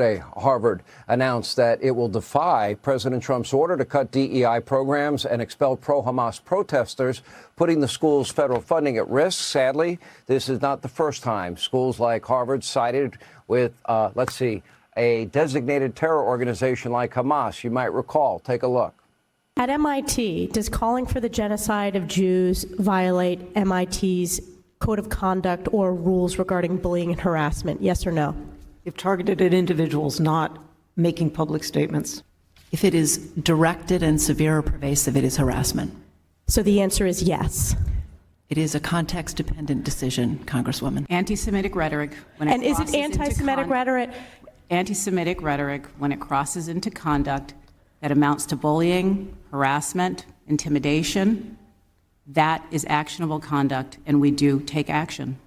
Today, Harvard announced that it will defy President Trump's order to cut DEI programs and expel pro-Hamas protesters, putting the school's federal funding at risk. Sadly, this is not the first time schools like Harvard sided with, a designated terror organization like Hamas. You might recall. Take a look. At MIT, does calling for the genocide of Jews violate MIT's code of conduct or rules regarding bullying and harassment? Yes or no? If targeted at individuals, not making public statements. If it is directed and severe or pervasive, it is harassment. So the answer is yes. It is a context-dependent decision, Congresswoman. Anti-Semitic rhetoric. And is it anti-Semitic rhetoric? Anti-Semitic rhetoric when it crosses into conduct that amounts to bullying, harassment, intimidation, that is actionable conduct, and we do take action.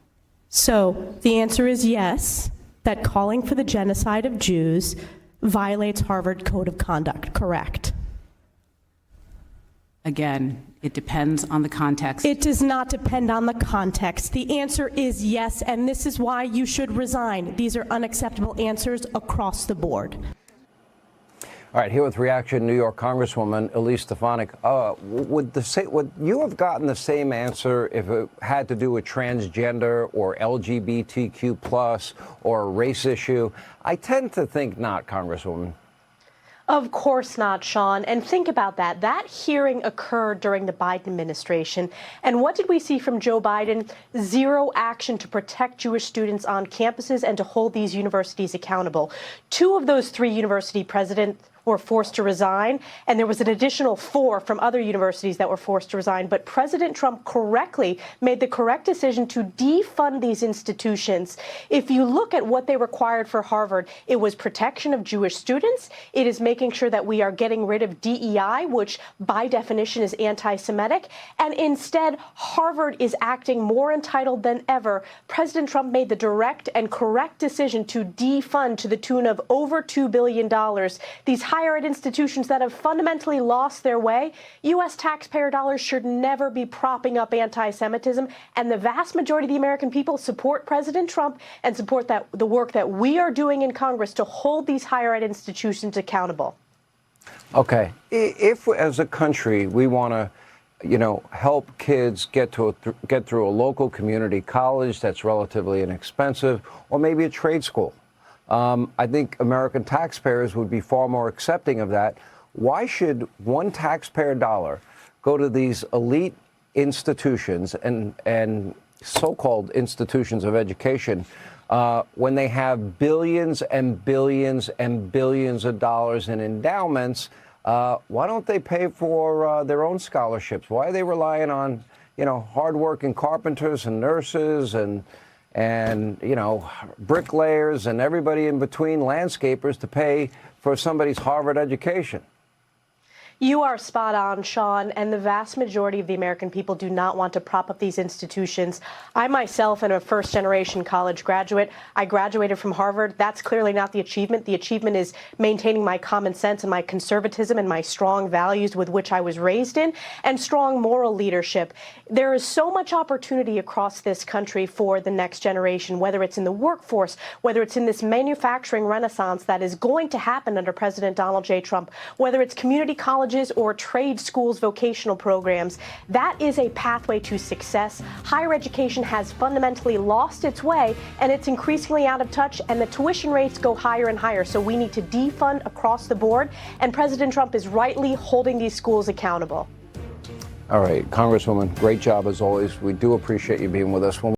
So the answer is yes, that calling for the genocide of Jews violates Harvard Code of Conduct, correct? Again, it depends on the context. It does not depend on the context. The answer is yes, and this is why you should resign. These are unacceptable answers across the board. All right, here with reaction, New York Congresswoman Elise Stefanik. Would you have gotten the same answer if it had to do with transgender or LGBTQ plus or a race issue? I tend to think not, Congresswoman. Of course not, Sean. And think about that. That hearing occurred during the Biden administration. And what did we see from Joe Biden? Zero action to protect Jewish students on campuses and to hold these universities accountable. Two of those three university presidents were forced to resign, and there was an additional 4 from other universities that were forced to resign. But President Trump correctly made the correct decision to defund these institutions. If you look at what they required for Harvard, it was protection of Jewish students. It is making sure that we are getting rid of DEI, which by definition is anti-Semitic. And instead, Harvard is acting more entitled than ever. President Trump made the direct and correct decision to defund to the tune of over $2 billion. These higher ed institutions that have fundamentally lost their way. U.S. taxpayer dollars should never be propping up anti-Semitism, and the vast majority of the American people support President Trump and support the work that we are doing in Congress to hold these higher ed institutions accountable. Okay. If, as a country, we want to help kids get through a local community college that's relatively inexpensive, or maybe a trade school, I think American taxpayers would be far more accepting of that. Why should one taxpayer dollar go to these elite institutions and so-called institutions of education when they have billions and billions and billions of dollars in endowments? Why don't they pay for their own scholarships? Why are they relying on, hardworking carpenters and nurses and bricklayers and everybody in between, landscapers, to pay for somebody's Harvard education? You are spot on, Sean, and the vast majority of the American people do not want to prop up these institutions. I myself am a first-generation college graduate. I graduated from Harvard. That's clearly not the achievement. The achievement is maintaining my common sense and my conservatism and my strong values with which I was raised in, and strong moral leadership. There is so much opportunity across this country for the next generation, whether it's in the workforce, whether it's in this manufacturing renaissance that is going to happen under President Donald J. Trump, whether it's community colleges or trade schools, vocational programs. That is a pathway to success. Higher education has fundamentally lost its way, and it's increasingly out of touch, and the tuition rates go higher and higher. So we need to defund across the board, and President Trump is rightly holding these schools accountable. All right, Congresswoman, great job as always. We do appreciate you being with us.